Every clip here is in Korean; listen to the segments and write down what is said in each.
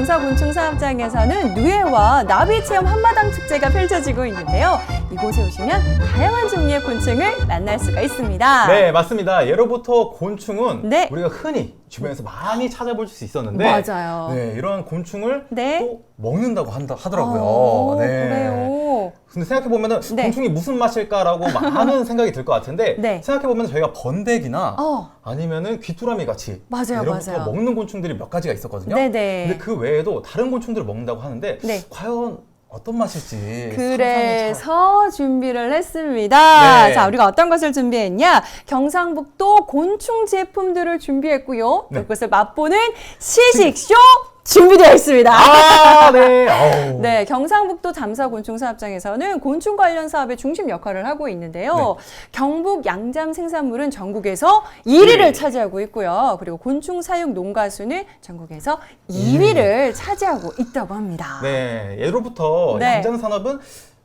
잠사곤충사업장에서는 누에와 나비체험 한마당 축제가 펼쳐지고 있는데요. 이곳에 오시면 다양한 종류의 곤충을 만날 수가 있습니다. 네, 맞습니다. 예로부터 곤충은 네. 우리가 흔히 주변에서 많이 찾아볼 수 있었는데 맞아요. 네, 이러한 곤충을 네. 또 먹는다고 하더라고요. 오, 네. 그래요. 근데 생각해보면 네. 곤충이 무슨 맛일까라고 많은 생각이 들 것 같은데 네. 생각해보면 저희가 번데기나 어. 아니면은 귀뚜라미 같이 맞아요, 예로부터 맞아요. 먹는 곤충들이 몇 가지가 있었거든요. 네네. 근데 그 외에도 다른 곤충들을 먹는다고 하는데 네. 과연 어떤 맛일지 그래서 준비를 했습니다. 네. 자, 우리가 어떤 것을 준비했냐? 경상북도 곤충 제품들을 준비했고요. 네. 그것을 맛보는 시식쇼 준비되어 있습니다. 아, 네. 아우. 네, 경상북도 잠사곤충사업장에서는 곤충 관련 사업의 중심 역할을 하고 있는데요. 네. 경북 양잠 생산물은 전국에서 1위를 차지하고 있고요. 그리고 곤충 사육 농가 수는 전국에서 2위를 차지하고 있다고 합니다. 네, 예로부터 네. 양장 산업은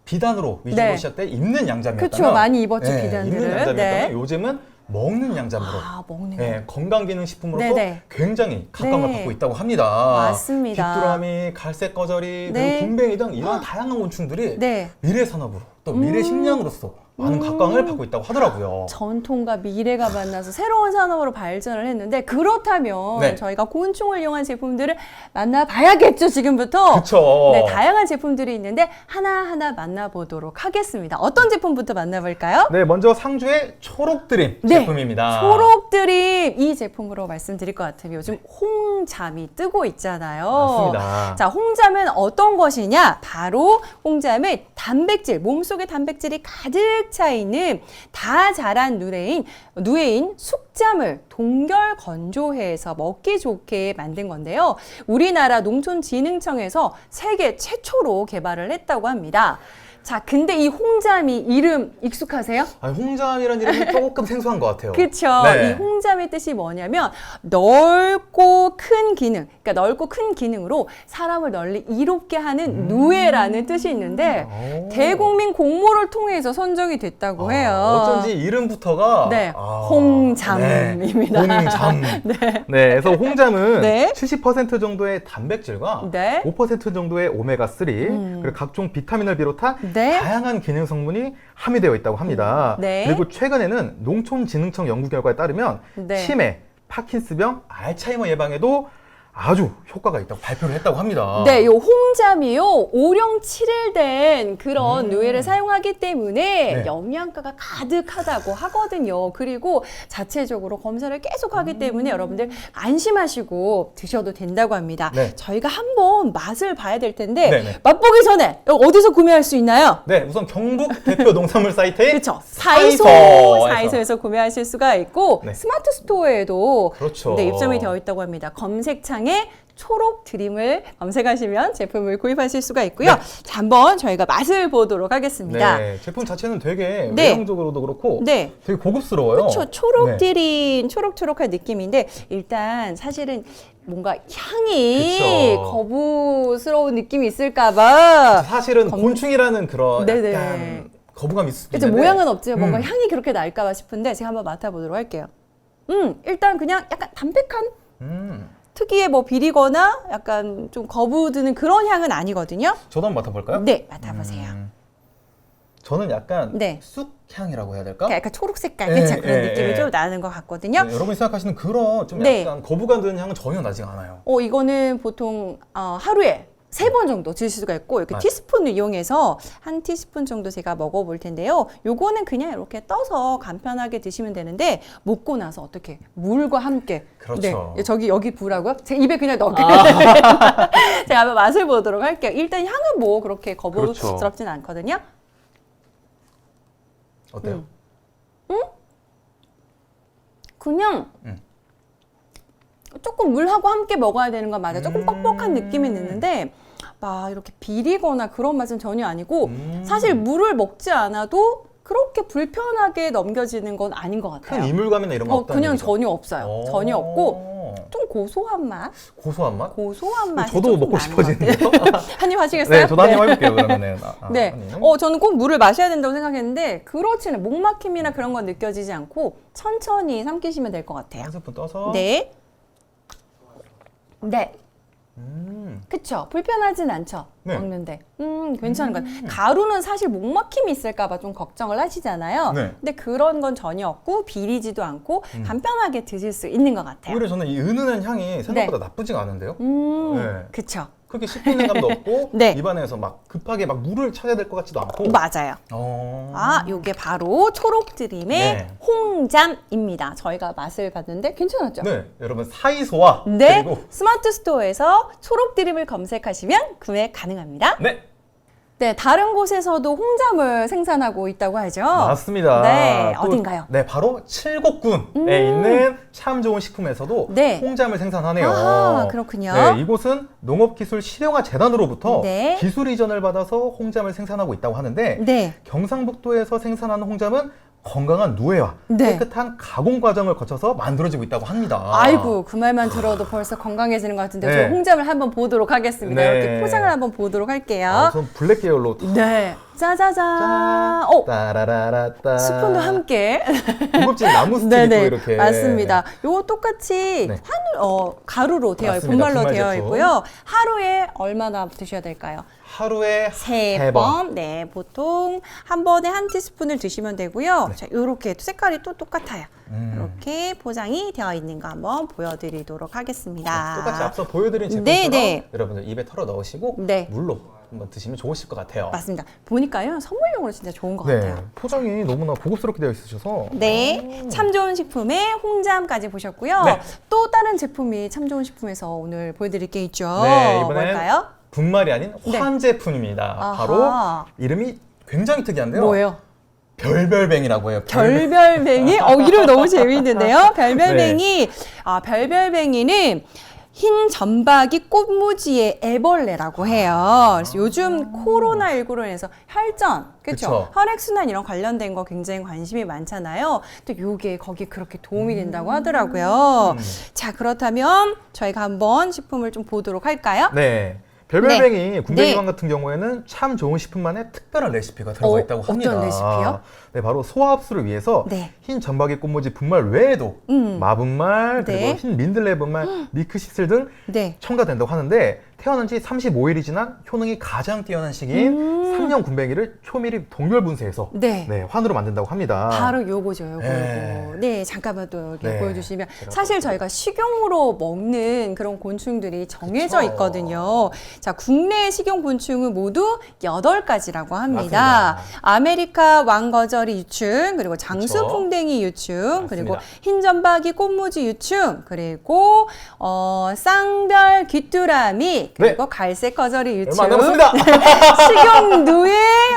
비단으로 위주로 네. 시작돼 입는 양잠이었다면 그렇죠, 많이 입었죠, 네, 비단들을. 입는 양잠이었다면 네. 요즘은 먹는 양잠으로 아, 먹는 네, 건강기능식품으로서 네네. 굉장히 각광을 네. 받고 있다고 합니다. 맞습니다. 귀뚜라미, 갈색 거저리, 네. 그리고 굼벵이 등 이런 다양한 곤충들이 네. 미래 산업으로 또 미래 식량으로서 많은 각광을 받고 있다고 하더라고요. 전통과 미래가 만나서 새로운 산업으로 발전을 했는데 그렇다면 네. 저희가 곤충을 이용한 제품들을 만나봐야겠죠, 지금부터. 그렇죠. 네, 다양한 제품들이 있는데 하나하나 만나보도록 하겠습니다. 어떤 제품부터 만나볼까요? 네, 먼저 상주의 초록드림 네, 제품입니다. 초록드림 이 제품으로 말씀드릴 것 같으면 요즘 홍잠이 뜨고 있잖아요. 맞습니다. 자, 홍잠은 어떤 것이냐? 바로 홍잠은 단백질, 몸속에 단백질이 가득 차 있는 다 자란 누에인 숙잠을 동결 건조해서 먹기 좋게 만든 건데요. 우리나라 농촌진흥청에서 세계 최초로 개발을 했다고 합니다. 자, 근데 이 홍잠이 이름 익숙하세요? 아니, 홍잠이라는 이름이 조금 생소한 것 같아요. 그렇죠. 네. 이 홍잠의 뜻이 뭐냐면 넓고 큰 기능, 그러니까 넓고 큰 기능으로 사람을 널리 이롭게 하는 누에라는 뜻이 있는데 오. 대국민 공모를 통해서 선정이 됐다고 해요. 어쩐지 이름부터가 네, 홍잠입니다. 네, 홍잠. 네. 네, 그래서 홍잠은 네. 70% 정도의 단백질과 네. 5% 정도의 오메가3 그리고 각종 비타민을 비롯한 네. 다양한 기능 성분이 함유되어 있다고 합니다. 네. 그리고 최근에는 농촌진흥청 연구 결과에 따르면 네. 치매, 파킨스병, 알츠하이머 예방에도 아주 효과가 있다고 발표를 했다고 합니다. 네, 요 홍잠이요 5령 7일 된 그런 누에를 사용하기 때문에 네. 영양가가 가득하다고 하거든요. 그리고 자체적으로 검사를 계속 하기 때문에 여러분들 안심하시고 드셔도 된다고 합니다. 네. 저희가 한번 맛을 봐야 될 텐데 네네. 맛보기 전에 여기 어디서 구매할 수 있나요? 네, 우선 경북 대표 농산물 사이트인 그렇죠. 사이소, 사이소에서. 사이소에서 구매하실 수가 있고 네. 스마트 스토어에도 그렇죠. 네, 입점이 되어 있다고 합니다. 검색창에 초록 드림을 검색하시면 제품을 구입하실 수가 있고요. 네. 자, 한번 저희가 맛을 보도록 하겠습니다. 네, 제품 자체는 되게 네. 외형적으로도 그렇고 네. 되게 고급스러워요. 그렇죠. 초록 네. 드림, 초록초록한 느낌인데 일단 사실은 뭔가 향이 그쵸. 거부스러운 느낌이 있을까봐 사실은 곤충이라는 그런 네네. 약간 거부감이 있을 수 그렇죠. 있는데 모양은 없지만 뭔가 음. 향이 그렇게 날까봐 싶은데 제가 한번 맡아보도록 할게요. 일단 그냥 약간 담백한 특유의 뭐 비리거나 약간 좀 거부드는 그런 향은 아니거든요. 저도 한번 맡아볼까요? 네, 맡아보세요. 저는 약간 네. 쑥향이라고 해야 될까? 그러니까 약간 초록색깔 네, 그쵸? 그런 네, 느낌이 네. 좀 나는 것 같거든요. 네, 여러분이 생각하시는 그런 좀 네. 약간 거부감 드는 향은 전혀 나지 않아요. 이거는 보통 하루에 3번 정도 드실 수가 있고 이렇게 아. 티스푼을 이용해서 한 티스푼 정도 제가 먹어볼 텐데요. 요거는 그냥 이렇게 떠서 간편하게 드시면 되는데 먹고 나서 어떻게 물과 함께 그렇죠. 네, 저기 여기 부라고요? 제 입에 그냥 넣게 제가 한번 맛을 보도록 할게요. 일단 향은 뭐 그렇게 거부스럽진 않거든요. 어때요? 그냥 조금 물하고 함께 먹어야 되는 건 맞아요. 조금 뻑뻑한 느낌이 드는데 막 이렇게 비리거나 그런 맛은 전혀 아니고 사실 물을 먹지 않아도 그렇게 불편하게 넘겨지는 건 아닌 것 같아요. 큰 이물감이나 이런 거 없다는 그냥 얘기죠? 전혀 없어요. 전혀 없고 좀 고소한 맛? 고소한 맛? 고소한 맛이 저도 조금 먹고 나는 것 싶어지는데요? 같아요. 한입 하시겠어요? 네, 저도 한입 해볼게요, 그러면은. 네. 한입. 저는 꼭 물을 마셔야 된다고 생각했는데 그렇지는 목막힘이나 그런 건 느껴지지 않고 천천히 삼키시면 될 것 같아요. 한 스푼 떠서. 네. 네. 그쵸? 불편하진 않죠? 네. 먹는데. 괜찮은 것 같아요. 가루는 사실 목막힘이 있을까봐 좀 걱정을 하시잖아요. 네. 근데 그런 건 전혀 없고 비리지도 않고 간편하게 드실 수 있는 것 같아요. 오히려 저는 이 은은한 향이 생각보다 나쁘지가 않은데요. 네. 그쵸? 그렇게 씹히는 감도 없고 네. 입안에서 막 급하게 막 물을 찾아야 될 것 같지도 않고. 맞아요. 요게 바로 초록드림의 네. 홍잠입니다. 저희가 맛을 봤는데 괜찮았죠? 네, 여러분 사이소와 네, 그리고 스마트 스토어에서 초록드림을 검색하시면 구매 가능합니다. 네, 네, 다른 곳에서도 홍잠을 생산하고 있다고 하죠. 맞습니다. 네, 또, 어딘가요? 네, 바로 칠곡군에 있는 참 좋은 식품에서도 네. 홍잠을 생산하네요. 아, 그렇군요. 네, 이곳은 농업기술실용화재단으로부터 네. 기술 이전을 받아서 홍잠을 생산하고 있다고 하는데 네. 경상북도에서 생산하는 홍잠은 건강한 누에와 네. 깨끗한 가공 과정을 거쳐서 만들어지고 있다고 합니다. 아이고, 그 말만 들어도 벌써 건강해지는 것 같은데 네. 저 홍잠을 한번 보도록 하겠습니다. 네. 이렇게 포장을 한번 보도록 할게요. 우선 블랙 계열로 네. 짜자잔. 짠! 오, 따라라라따. 스푼도 함께. 고급진 나무 스틱이 또 네네, 이렇게. 맞습니다. 요거 똑같이 네. 가루로 되어 있고 맞습니다. 분말로 분말 되어 제품. 있고요. 하루에 얼마나 드셔야 될까요? 하루에 세 번. 네, 보통 한 번에 한 티스푼을 드시면 되고요. 자, 요렇게 색깔이 또 똑같아요. 이렇게 포장이 되어 있는 거 한번 보여드리도록 하겠습니다. 똑같이 앞서 보여드린 제품처럼 네. 여러분들 입에 털어 넣으시고 네. 물로 한번 드시면 좋으실 것 같아요. 맞습니다. 보니까요, 선물용으로 진짜 좋은 것 네, 같아요. 포장이 너무나 고급스럽게 되어 있으셔서 네, 참 좋은 식품의 홍잠까지 보셨고요. 네. 또 다른 제품이 참 좋은 식품에서 오늘 보여드릴 게 있죠. 네, 이번엔 뭘까요? 분말이 아닌 네. 환제품입니다. 아하. 바로 이름이 굉장히 특이한데요. 뭐예요? 별별뱅이라고 해요. 별별뱅이? 이름 너무 재미있는데요. 별별뱅이. 별별뱅이는 흰 점박이 꽃무지의 애벌레라고 해요. 그래서 요즘 코로나19로 인해서 혈전, 그렇죠? 그쵸. 혈액순환 이런 관련된 거 굉장히 관심이 많잖아요. 또 요게 거기에 그렇게 도움이 된다고 하더라고요. 자, 그렇다면 저희가 한번 식품을 좀 보도록 할까요? 네. 별별뱅이 네. 군뱅이관 네. 같은 경우에는 참 좋은 식품만의 특별한 레시피가 들어가 있다고 합니다. 어떤 레시피요? 네, 바로 소화 흡수를 위해서 네. 흰 점박이 꽃무지 분말 외에도 마분말, 네. 그리고 흰 민들레 분말, 미크시슬 등 네. 첨가된다고 하는데 태어난 지 35일이 지난 효능이 가장 뛰어난 시기인 3년 군뱅이를 초미리 동결 분쇄해서 네. 환으로 만든다고 합니다. 바로 요거죠, 요거. 네. 네, 잠깐만 또 여기 네. 보여주시면. 제가 사실 저희가 식용으로 먹는 그런 곤충들이 정해져 그쵸. 있거든요. 자, 국내 식용곤충은 모두 8가지라고 합니다. 맞습니다. 아메리카 왕거저리 유충, 그리고 그쵸. 장수풍뎅이 유충, 그리고 맞습니다. 흰점박이 꽃무지 유충, 그리고 쌍별 귀뚜라미, 그리고 갈색 거저리 유충. 얼마 안 남았습니다. 식용누에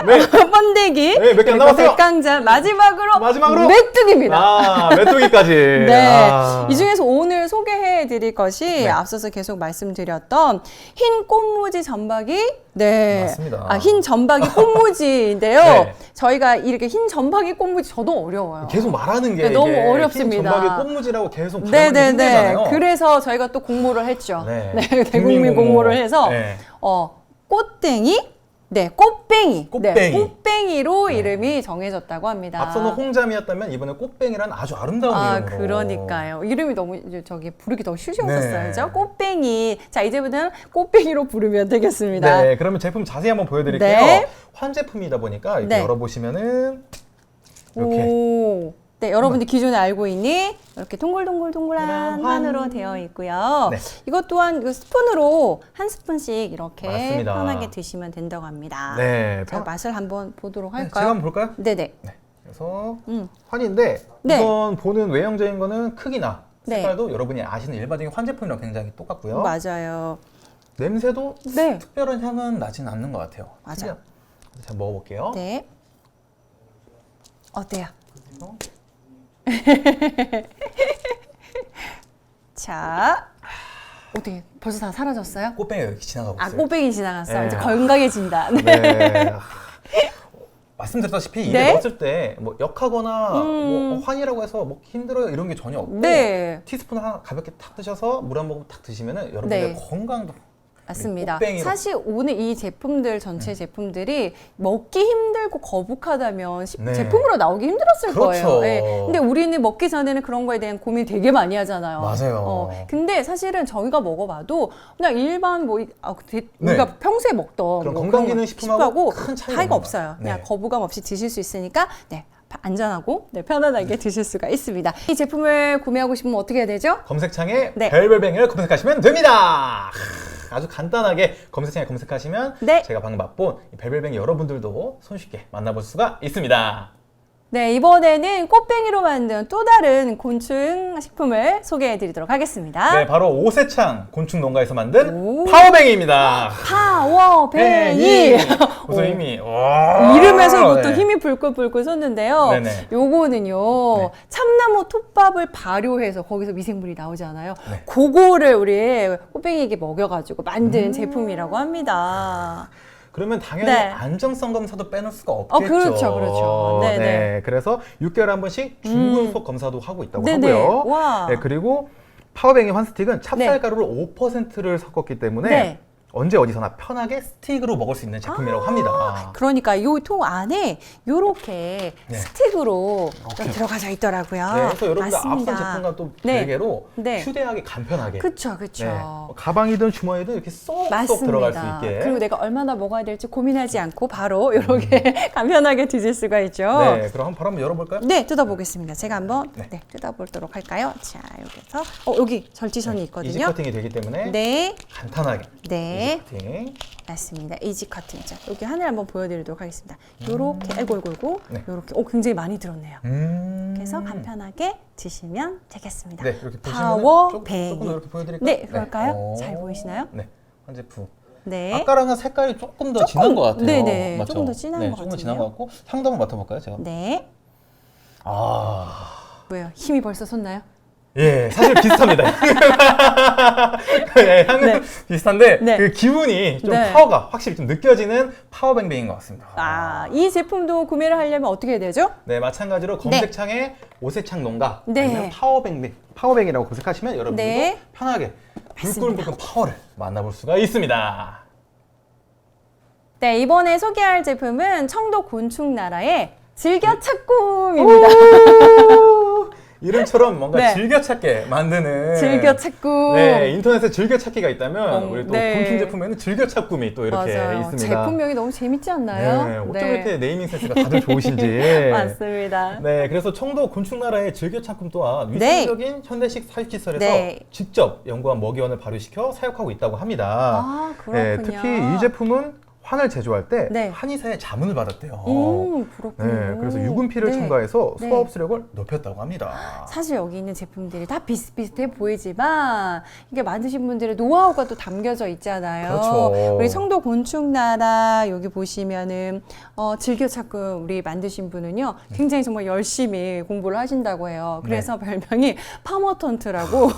네. 번데기, 네, 몇개안 그리고 남았어요. 백강자, 마지막으로 아, 메뚜기입니다. 메뚜기까지. 네. 아. 이 중에서 오늘 소개해 드릴 것이 네. 앞서서 계속 말씀드렸던 흰 꽃무지 점박이. 네. 맞습니다. 흰 점박이 꽃무지인데요. 네. 저희가 이렇게 흰 점박이 꽃무지 저도 어려워요. 계속 말하는 게 네, 너무 이게 어렵습니다. 흰 점박이 꽃무지라고 계속 발음하기 네네네. 힘들잖아요. 그래서 저희가 또 공모를 했죠. 네. 대국민 공모를 해서 네. 꽃땡이, 네, 꽃뱅이, 꽃뱅이. 네, 꽃뱅이로 이름이 정해졌다고 합니다. 앞서는 홍잠이었다면 이번에 꽃뱅이라는 아주 아름다운 이름으로. 그러니까요. 이름이 너무 저기 부르기 더 쉬우셨어요. 네. 그죠? 꽃뱅이. 자, 이제부터는 꽃뱅이로 부르면 되겠습니다. 네, 그러면 제품 자세히 한번 보여드릴게요. 네. 환제품이다 보니까 이렇게 네. 열어보시면은 이렇게 오. 네, 여러분들 기존에 알고 있는 이렇게 동글동글동글한 환. 환으로 되어 있고요. 네. 이것 또한 그 스푼으로 한 스푼씩 이렇게 맞습니다. 편하게 드시면 된다고 합니다. 네, 자, 맛을 한번 보도록 네, 할까요? 제가 한번 볼까요? 네네. 네. 그래서 환인데 네. 우선 보는 외형적인 거는 크기나 네. 색깔도 여러분이 아시는 일반적인 환제품이랑 굉장히 똑같고요. 맞아요. 냄새도 네. 특별한 향은 나진 않는 것 같아요. 맞아요. 특이한- 제가 먹어볼게요. 네. 어때요? 그래서 자, 어떻게 벌써 다 사라졌어요? 꽃뱅이가 이렇게 지나가고 있어요. 꽃뱅이 지나갔어요. 네. 이제 건강해진다. 네. 네. 말씀드렸다시피 입에 네? 넣었을 때 뭐 역하거나 뭐 환이라고 해서 먹기 힘들어요 이런 게 전혀 없고 네. 티스푼 하나 가볍게 탁 드셔서 물 한 모금 탁 드시면은 여러분의 네. 건강도 맞습니다. 꽃뱅이로. 사실 오늘 이 제품들 전체 제품들이 먹기 힘들고 거북하다면 네. 제품으로 나오기 힘들었을 그렇죠. 거예요. 네. 근데 우리는 먹기 전에는 그런 거에 대한 고민 되게 많이 하잖아요. 맞아요. 근데 사실은 저희가 먹어봐도 그냥 일반 뭐 네. 우리가 평소에 먹던 그런 뭐 건강기능식품하고 큰 차이가 없는 없어요. 거예요. 그냥 네. 거부감 없이 드실 수 있으니까 네. 안전하고 편안하게 드실 수가 있습니다. 이 제품을 구매하고 싶으면 어떻게 해야 되죠? 검색창에 네. 별별뱅이를 검색하시면 됩니다. 아주 간단하게 검색창에 검색하시면 네. 제가 방금 맛본 이 별별뱅이 여러분들도 손쉽게 만나볼 수가 있습니다. 네, 이번에는 꽃뱅이로 만든 또 다른 곤충 식품을 소개해 드리도록 하겠습니다. 네, 바로 오세창 곤충 농가에서 만든 오. 파워뱅이입니다. 파워뱅이! 무슨 힘이 이름에서부터 힘이 불끈불끈 솟는데요. 네네. 요거는요, 네. 참나무 톱밥을 발효해서 거기서 미생물이 나오잖아요. 네. 그거를 우리 꽃뱅이에게 먹여가지고 만든 제품이라고 합니다. 그러면 당연히 네. 안정성 검사도 빼놓을 수가 없겠죠. 그렇죠. 네네. 그래서 6개월에 한 번씩 중근속 검사도 하고 있다고 네네. 하고요. 와. 네, 그리고 파워뱅이 환스틱은 찹쌀가루를 5%를 섞었기 때문에 네. 언제 어디서나 편하게 스틱으로 먹을 수 있는 제품이라고 합니다. 그러니까 요 통 안에 요렇게 네. 스틱으로 이렇게. 들어가져 있더라고요. 네, 그래서 여러분들 맞습니다. 앞선 제품과 또 네. 별개로 네. 휴대하기 간편하게 그쵸. 네, 가방이든 주머니든 이렇게 쏙쏙 맞습니다. 들어갈 수 있게. 그리고 내가 얼마나 먹어야 될지 고민하지 않고 바로 이렇게 간편하게 드실 수가 있죠. 네, 그럼 바로 한번 열어볼까요? 네, 뜯어보겠습니다. 제가 한번 네. 뜯어보도록 할까요? 자, 여기서 여기 절지선이 이지 있거든요. 커팅이 되기 때문에 네, 간단하게 네, 이지 커팅. 맞습니다. 이지 커팅. 자, 여기 하늘 한번 보여드리도록 하겠습니다. 요렇게, 아이고, 네. 요렇게. 굉장히 많이 들었네요. 그래서 음. 간편하게 드시면 되겠습니다. 네, 이렇게 보시면 파워뱅이. 조금 더 이렇게 보여드릴까요? 네, 그럴까요? 오. 잘 보이시나요? 네, 한 제품. 네. 아까랑은 색깔이 조금 더 진한 것 같아요. 네네, 맞죠? 조금 더 진한 것 조금 더 같은데요? 진한 것 같고 향도 한번 맡아볼까요, 제가? 네. 아, 뭐예요? 힘이 벌써 솟나요? 예, 사실 비슷합니다. 네, 향은 네. 비슷한데 네. 그 기분이 좀 네. 파워가 확실히 좀 느껴지는 파워뱅뱅인 것 같습니다. 이 제품도 구매를 하려면 어떻게 해야 되죠? 네, 마찬가지로 검색창에 오세창 농가 네. 아니면 파워뱅이라고 검색하시면 여러분들도 네. 편하게 맞습니다. 불끈불끈 파워를 만나볼 수가 있습니다. 네, 이번에 소개할 제품은 청도 곤충나라의 즐겨찾꿈입니다. 이름처럼 뭔가 네. 즐겨찾게 만드는 즐겨찾꿈. 네, 인터넷에 즐겨찾기가 있다면 우리 또 네. 곤충 제품에는 즐겨찾꿈이 또 이렇게 맞아요. 있습니다. 제품명이 너무 재밌지 않나요? 네, 어쩜 이렇게 네이밍 센스가 다들 좋으신지. 맞습니다. 네, 그래서 청도 곤충나라의 즐겨찾꿈 또한 네. 위생적인 현대식 사육시설에서 네. 직접 연구한 먹이원을 발효시켜 사육하고 있다고 합니다. 그렇군요. 특히 이 제품은 환을 제조할 때 네. 한의사의 자문을 받았대요. 그렇군요. 네, 그래서 유분피를 네. 첨가해서 네. 소화 흡수력을 높였다고 합니다. 사실 여기 있는 제품들이 다 비슷비슷해 보이지만 이게 만드신 분들의 노하우가 또 담겨져 있잖아요. 그렇죠. 우리 청도 곤충나라 여기 보시면은 즐겨찾고 우리 만드신 분은요 굉장히 정말 열심히 공부를 하신다고 해요. 그래서 별명이 파머턴트라고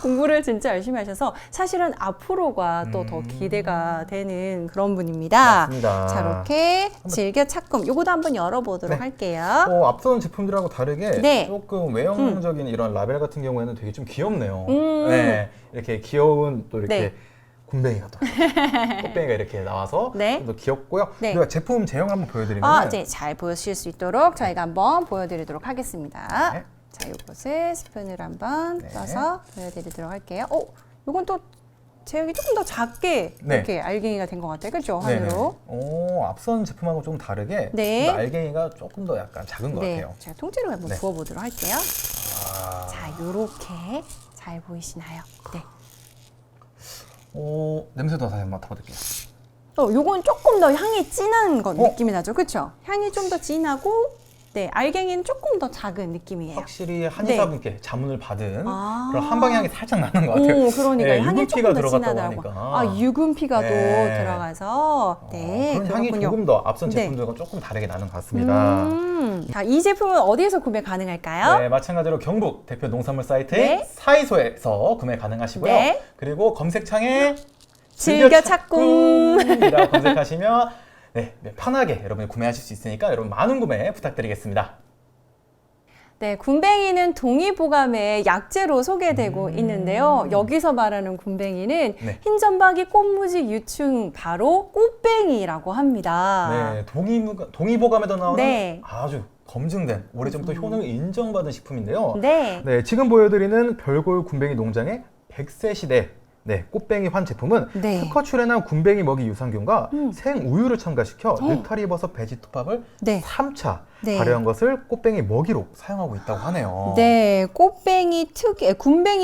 공부를 진짜 열심히 하셔서 사실은 앞으로가 또 더 기대가 되는 그런 분입니다. 맞습니다. 자, 이렇게 즐겨찾꿈 요거도 한번 열어보도록 네. 할게요. 앞선 제품들하고 다르게 네. 조금 외형적인 이런 라벨 같은 경우에는 되게 좀 귀엽네요. 음. 네, 이렇게 귀여운 또 이렇게 네. 굼벵이가 또 꽃뱅이가 이렇게 나와서 네. 좀 더 귀엽고요. 네. 그리고 제품 제형 한번 보여드리면 네, 잘 보실 수 있도록 저희가 한번 보여드리도록 하겠습니다. 네. 자, 이것을 스푼으로 한번 네. 떠서 보여드리도록 할게요. 이건 또 제형이 조금 더 작게 네. 이렇게 알갱이가 된 것 같아요. 그렇죠? 한으로. 앞선 제품하고 좀 다르게 네. 좀 더 알갱이가 조금 더 약간 작은 것 네, 같아요. 제가 통째로 한번 네. 부어보도록 할게요. 아, 자, 요렇게 잘 보이시나요? 네. 냄새도 다시 한번 맡아볼게요. 요건 조금 더 향이 진한 거 어? 느낌이 나죠? 그렇죠? 향이 좀 더 진하고 네, 알갱이는 조금 더 작은 느낌이에요. 확실히 한의사분께 자문을 받은 아. 그런 한방향이 살짝 나는 것 같아요. 그러니까 네, 향이 유분피가 조금 더 들어갔다고 진하다고. 하니까. 유분피가 네. 또 들어가서 네, 그런 향이 그렇군요. 조금 더 앞선 네. 제품들과 조금 다르게 나는 것 같습니다. 자, 이 제품은 어디에서 구매 가능할까요? 네, 마찬가지로 경북 대표 농산물 사이트 네. 사이소에서 구매 가능하시고요. 네. 그리고 검색창에 즐겨찾꿈이라고 검색하시면 네, 편하게 여러분이 구매하실 수 있으니까 여러분 많은 구매 부탁드리겠습니다. 네, 군뱅이는 동의보감의 약재로 소개되고 있는데요. 여기서 말하는 군뱅이는 네. 흰점박이 꽃무지 유충 바로 꽃뱅이라고 합니다. 네, 동의보감에도 나오는 네. 아주 검증된 오래전부터 효능을 인정받은 식품인데요. 네. 네, 지금 보여드리는 별골 군뱅이 농장의 100세 시대 네, 꽃뱅이 환 제품은 네. 특허 출현한 군뱅이 먹이 유산균과 생우유를 첨가시켜 느타리버섯 베지토팝을 네. 3차 네. 발효한 것을 꽃뱅이 먹이로 사용하고 있다고 하네요. 네, 군뱅이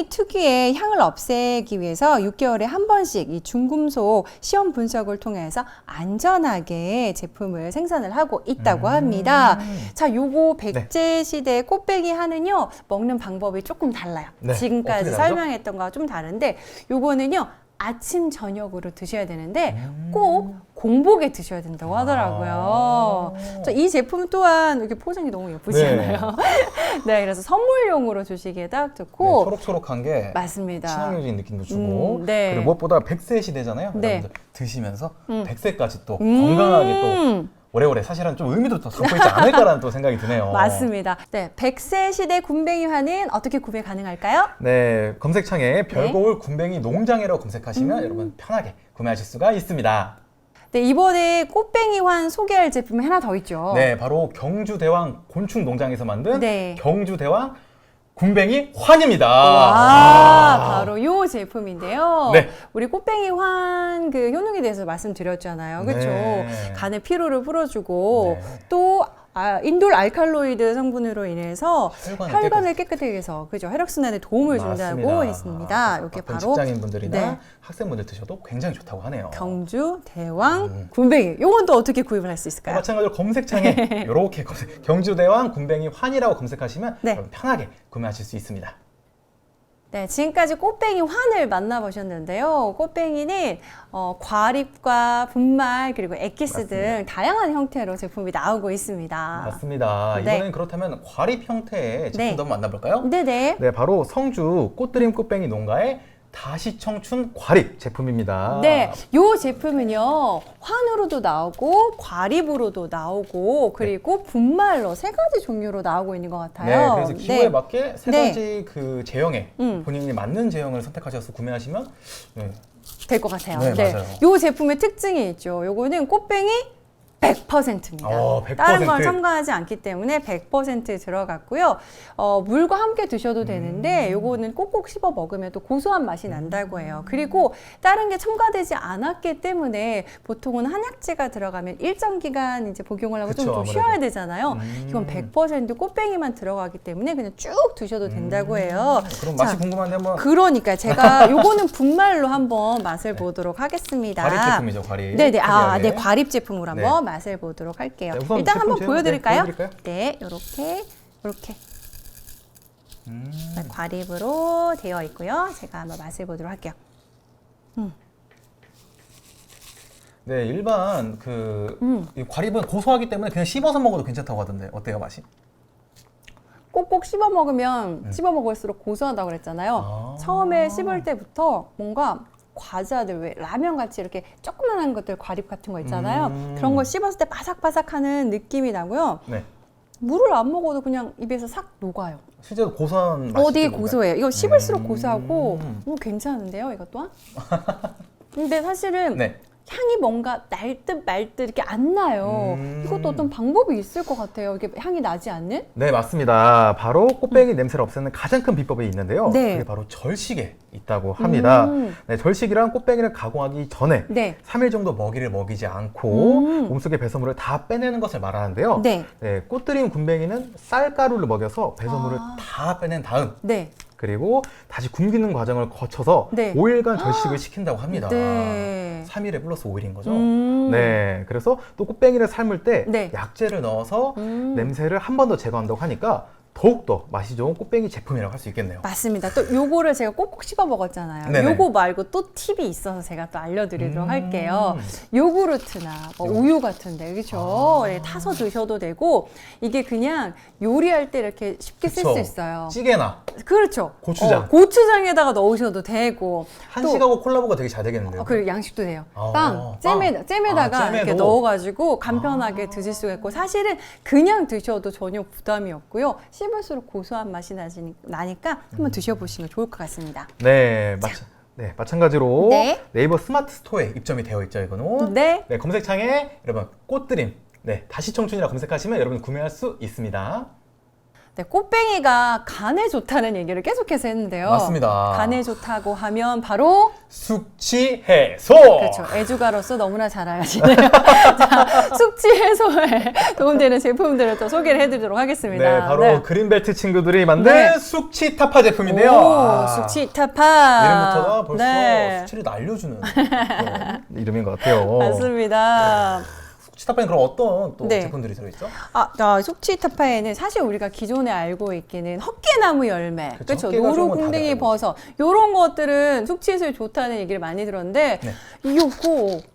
특유의 향을 없애기 위해서 6개월에 한 번씩 이 중금속 시험 분석을 통해서 안전하게 제품을 생산을 하고 있다고 합니다. 자, 요거 백제 시대 꽃뱅이 한은요, 먹는 방법이 조금 달라요. 네, 지금까지 어떻게 다르죠? 설명했던 거와 좀 다른데, 요거는요, 아침, 저녁으로 드셔야 되는데 꼭 공복에 드셔야 된다고 하더라고요. 자, 이 제품 또한 이렇게 포장이 너무 예쁘지 않아요? 네, 그래서 선물용으로 주시기에 딱 네, 좋고. 초록초록한 게 맞습니다. 친환경적인 느낌도 주고 네. 그리고 무엇보다 100세 시대잖아요. 네. 여러분들 드시면서 100세까지 또 건강하게 또 오래오래 사실은 좀 의미도 더 담고 있지 않을까라는 또 생각이 드네요. 맞습니다. 네, 100세 시대 군뱅이화는 어떻게 구매 가능할까요? 네, 검색창에 별거울 군뱅이 농장이라고 검색하시면 여러분 편하게 구매하실 수가 있습니다. 네, 이번에 꽃뱅이환 소개할 제품이 하나 더 있죠. 네, 바로 경주대왕 곤충 농장에서 만든 네. 경주대왕 군뱅이 환입니다. 와, 바로 이 제품인데요. 네. 우리 꽃뱅이환 그 효능에 대해서 말씀드렸잖아요. 그렇죠? 네. 간의 피로를 풀어주고 네. 또 인돌 알칼로이드 성분으로 인해서 혈관을 혈관을 깨끗하게 해서 그죠? 혈액순환에 도움을 준다고 맞습니다. 했습니다. 이렇게 바쁜 바로 직장인분들이나 네. 학생분들 드셔도 굉장히 좋다고 하네요. 경주 대왕 군뱅이. 요건 또 어떻게 구입을 할 수 있을까요? 마찬가지로 검색창에 이렇게 경주대왕 군뱅이 환이라고 검색하시면 네. 여러분 편하게 구매하실 수 있습니다. 네, 지금까지 꽃뱅이 환을 만나보셨는데요. 꽃뱅이는 과립과 분말 그리고 엑기스 등 다양한 형태로 제품이 나오고 있습니다. 맞습니다. 네. 이번엔 그렇다면 과립 형태의 제품도 네. 한번 만나볼까요? 네네. 네, 바로 성주 꽃드림 꽃뱅이 농가의 다시청춘 과립 제품입니다. 네, 이 제품은요 환으로도 나오고 과립으로도 나오고 그리고 분말로 세 가지 종류로 나오고 있는 것 네, 같아요. 그래서 기호에 맞게 세 네. 가지 그 제형에 본인이 맞는 제형을 선택하셔서 구매하시면 네, 될 것 같아요. 네, 맞아요. 이 제품의 특징이 있죠. 요거는 꽃뱅이 100%입니다. 100%. 다른 걸 첨가하지 않기 때문에 100% 들어갔고요. 물과 함께 드셔도 되는데 요거는 꼭꼭 씹어 먹으면 또 고소한 맛이 난다고 해요. 그리고 다른 게 첨가되지 않았기 때문에 보통은 한약재가 들어가면 일정 기간 이제 복용을 하고 그쵸, 좀 아무래도. 쉬어야 되잖아요. 이건 100% 꽃뱅이만 들어가기 때문에 그냥 쭉 드셔도 된다고 해요. 그럼 맛이 자, 궁금한데 한번 그러니까 제가 요거는 분말로 한번 맛을 보도록 하겠습니다. 과립 제품이죠, 과립. 네네. 특이하게. 네, 과립 제품으로 한번 맛을 보도록 할게요. 네, 우선 일단 한번 제품 보여드릴까요? 보여드릴까요? 네, 요렇게. 네, 과립으로 되어 있고요. 제가 한번 맛을 보도록 할게요. 네, 일반 이 과립은 고소하기 때문에 그냥 씹어서 먹어도 괜찮다고 하던데 어때요, 맛이? 꼭꼭 씹어 먹으면 씹어 먹을수록 고소하다고 그랬잖아요. 처음에 씹을 때부터 뭔가 과자들 왜 라면 같이 이렇게 조그만한 것들 과립 같은 거 있잖아요. 그런 거 씹었을 때 바삭바삭하는 느낌이 나고요. 네. 물을 안 먹어도 그냥 입에서 싹 녹아요. 실제로 고소한 맛이 되게 있던가요? 고소해요. 이거 씹을수록 고소하고 괜찮은데요, 이것 또한? 근데 사실은 네. 향이 뭔가 날 듯 말 듯 이렇게 안 나요. 이것도 어떤 방법이 있을 것 같아요. 이게 향이 나지 않는? 네, 맞습니다. 바로 꽃뱅이 냄새를 없애는 가장 큰 비법이 있는데요. 네. 그게 바로 절식에 있다고 합니다. 네, 절식이란 꽃뱅이를 가공하기 전에 네. 3일 정도 먹이를 먹이지 않고 몸속의 배설물을 다 빼내는 것을 말하는데요. 네. 꽃드림 군뱅이는 쌀가루를 먹여서 배설물을 다 빼낸 다음 네. 그리고 다시 굶기는 과정을 거쳐서 네. 5일간 절식을 시킨다고 합니다. 네. 3일에 플러스 5일인 거죠. 네. 그래서 또 꽃뱅이를 삶을 때 네. 약재를 넣어서 냄새를 한 번 더 제거한다고 하니까 더욱더 맛이 좋은 꽃뱅이 제품이라고 할 수 있겠네요. 맞습니다. 또 요거를 제가 꼭꼭 씹어 먹었잖아요. 네네. 요거 말고 또 팁이 있어서 제가 또 알려드리도록 할게요. 요구르트나 뭐 우유 같은데, 그렇죠? 네, 타서 드셔도 되고 이게 그냥 요리할 때 이렇게 쉽게 쓸 수 그쵸. 있어요. 찌개나 그렇죠. 고추장. 고추장에다가 넣으셔도 되고 한식하고 콜라보가 되게 잘 되겠는데요. 그리고 양식도 돼요. 아, 빵, 빵. 잼에다가 잼에도. 이렇게 넣어가지고 간편하게 드실 수가 있고 사실은 그냥 드셔도 전혀 부담이 없고요. 씹을수록 고소한 맛이 나니까 한번 드셔보시면 좋을 것 같습니다. 네, 마찬가지로 네. 네이버 스마트 스토어에 입점이 되어 있죠, 이거는. 네. 네, 검색창에 여러분 꽃드림, 네, 다시 청춘이라 검색하시면 여러분 구매할 수 있습니다. 네, 꽃뱅이가 간에 좋다는 얘기를 계속해서 했는데요. 맞습니다. 간에 좋다고 하면 바로 숙취 해소. 그렇죠. 애주가로서 너무나 잘 아시네요. 자, 숙취 해소에 도움되는 제품들을 또 소개를 해드리도록 하겠습니다. 네, 바로 네. 그린벨트 친구들이 만든 네. 숙취 타파 제품인데요. 오, 숙취 타파. 이름부터가 벌써 네. 숙취를 날려주는 그런 이름인 것 같아요. 맞습니다. 숙취 타파는 그럼 어떤 또 네. 제품들이 들어있죠? 숙취 타파에는 사실 우리가 기존에 알고 있기는 헛개나무 열매, 그쵸, 그렇죠? 헛개가 좋은 건다 노루궁뎅이 알고. 버섯 이런 것들은 숙취 해소에 좋다는 얘기를 많이 들었는데 네. 이거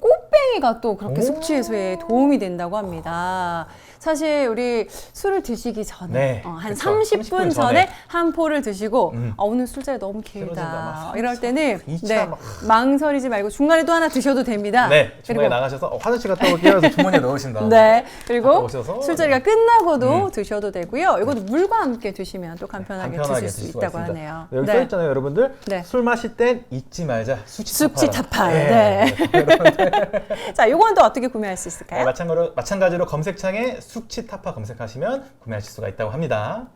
꽃뱅이가 또 그렇게 오. 숙취 해소에 도움이 된다고 합니다. 사실 우리 술을 드시기 전에 네, 한 그쵸. 30분 전에 한 포를 드시고 오늘 술자리 너무 쓰러진다, 길다 막 이럴 때는 이차 네, 막. 망설이지 말고 중간에 또 하나 드셔도 됩니다. 네, 중간에 그리고 나가셔서 화장실 갔다 올게요 해서 주머니에 넣으신다. 네, 갔다 그리고 오셔서 술자리가 끝나고도 드셔도 되고요. 이것도 물과 함께 드시면 또 간편하게 간편하게 드실 수 드실 수가 있다고 있습니다. 하네요. 네, 여기 네. 써있잖아요, 여러분들. 네. 술 마실 땐 잊지 말자. 숙취 타파. 네. 자, 이건 또 어떻게 구매할 수 있을까요? 네, 마찬가지로 검색창에 숙취 타파 검색하시면 구매하실 수가 있다고 합니다.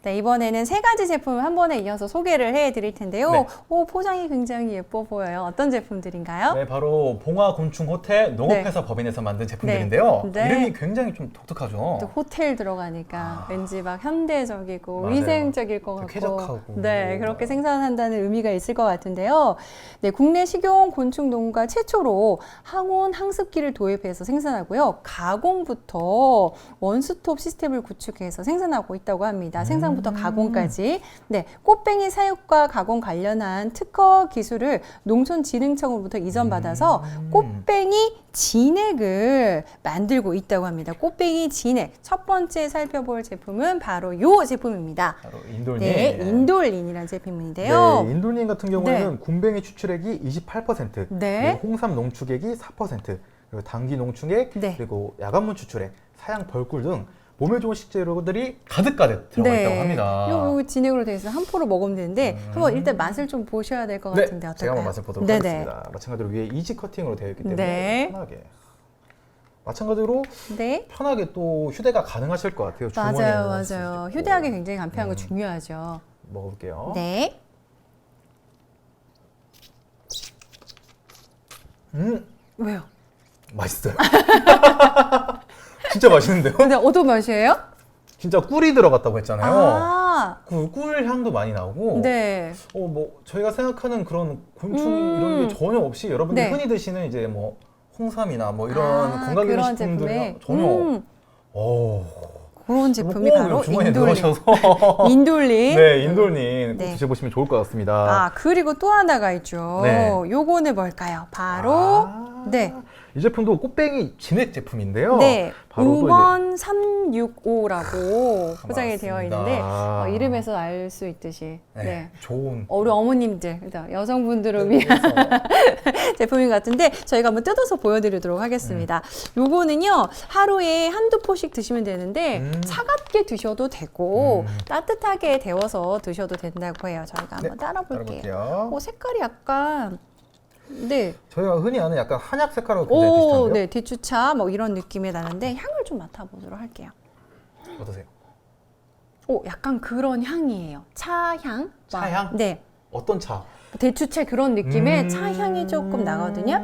네, 이번에는 세 가지 제품을 한 번에 이어서 소개를 해드릴 텐데요. 네. 오, 포장이 굉장히 예뻐 보여요. 어떤 제품들인가요? 네, 바로 봉화곤충호텔 농업회사 법인에서 만든 제품들인데요. 네. 이름이 굉장히 좀 독특하죠. 또 호텔 들어가니까 왠지 막 현대적이고 맞아요. 위생적일 것 같고 쾌적하고. 네, 그렇게 생산한다는 의미가 있을 것 같은데요. 네, 국내 식용 곤충 농가 최초로 항온 항습기를 도입해서 생산하고요. 가공부터 원스톱 시스템을 구축해서 생산하고 있다고 합니다. 생산부터 가공까지. 네, 꽃뱅이 사육과 가공 관련한 특허 기술을 농촌진흥청으로부터 이전받아서 꽃뱅이 진액을 만들고 있다고 합니다. 꽃뱅이 진액. 첫 번째 살펴볼 제품은 바로 이 제품입니다. 바로 인돌님. 네, 인돌린이라는 제품인데요. 네, 인돌님 같은 경우에는 굼벵이 추출액이 28%, 네. 그리고 홍삼 농축액이 4%, 그리고 당귀 농축액, 네. 그리고 야간문 추출액, 사양 벌꿀 등 몸에 좋은 식재료들이 가득가득 들어가 있다고 합니다. 요 진액으로 되어 있어 한 포로 먹으면 되는데 한번 일단 맛을 좀 보셔야 될 것 네, 같은데 어떨까요? 제가 한번 맛을 보도록 네네. 하겠습니다. 마찬가지로 위에 이지 커팅으로 되어 있기 때문에 네. 편하게. 마찬가지로 네. 편하게 또 휴대가 가능하실 것 같아요. 주머니에 맞아요, 넣을 수도 맞아요. 있고. 휴대하기 굉장히 간편한 거 중요하죠. 먹어볼게요. 네. 왜요? 맛있어요. 진짜 맛있는데요? 근데 어떤 맛이에요? 진짜 꿀이 들어갔다고 했잖아요. 아, 그 꿀 향도 많이 나고, 네. 뭐 저희가 생각하는 그런 곤충 이런 게 전혀 없이 여러분들이 네. 흔히 드시는 이제 뭐 홍삼이나 뭐 이런 아, 건강기능 그런 식품들이랑 제품에 전혀. 오, 그런 제품이 꼭 바로 주머니에 인돌린. 넣으셔서 인돌린. 네, 인돌님 꼭 네. 드셔보시면 좋을 것 같습니다. 아, 그리고 또 하나가 있죠. 네. 요거는 뭘까요? 바로 아, 네. 이 제품도 꽃뱅이 진액 제품인데요. 네, 바로 또 이제 5번 365라고 포장이 되어 맞습니다. 있는데 이름에서 알 수 있듯이 네, 네. 좋은 우리 어머님들, 그러니까 여성분들을 위한 제품인 것 같은데 저희가 한번 뜯어서 보여드리도록 하겠습니다. 요거는요 하루에 한두 포씩 드시면 되는데 차갑게 드셔도 되고 따뜻하게 데워서 드셔도 된다고 해요. 저희가 한번 따라볼게요. 따라볼게요. 색깔이 약간 네, 저희가 흔히 아는 약간 한약 색깔하고 굉장히 비슷한데요. 네, 대추차 뭐 이런 느낌이 나는데 향을 좀 맡아보도록 할게요. 어떠세요? 약간 그런 향이에요. 차향? 차향? 네. 어떤 차? 대추채 그런 느낌의 차향이 조금 나거든요.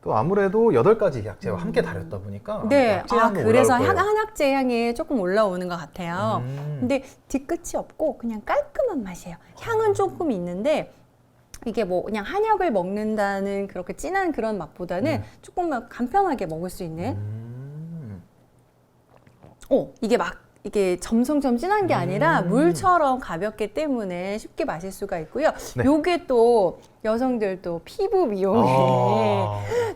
또 아무래도 8가지 약재와 함께 다렸다 보니까 네. 약재 향도 그래서 올라올 거예요. 한약재 향이 조금 올라오는 것 같아요. 근데 뒤끝이 없고 그냥 깔끔한 맛이에요. 향은 조금 있는데 이게 뭐 그냥 한약을 먹는다는 그렇게 진한 그런 맛보다는 조금만 간편하게 먹을 수 있는 이게 점성처럼 진한 게 아니라 물처럼 가볍기 때문에 쉽게 마실 수가 있고요. 네. 요게 또 여성들 또 피부 미용에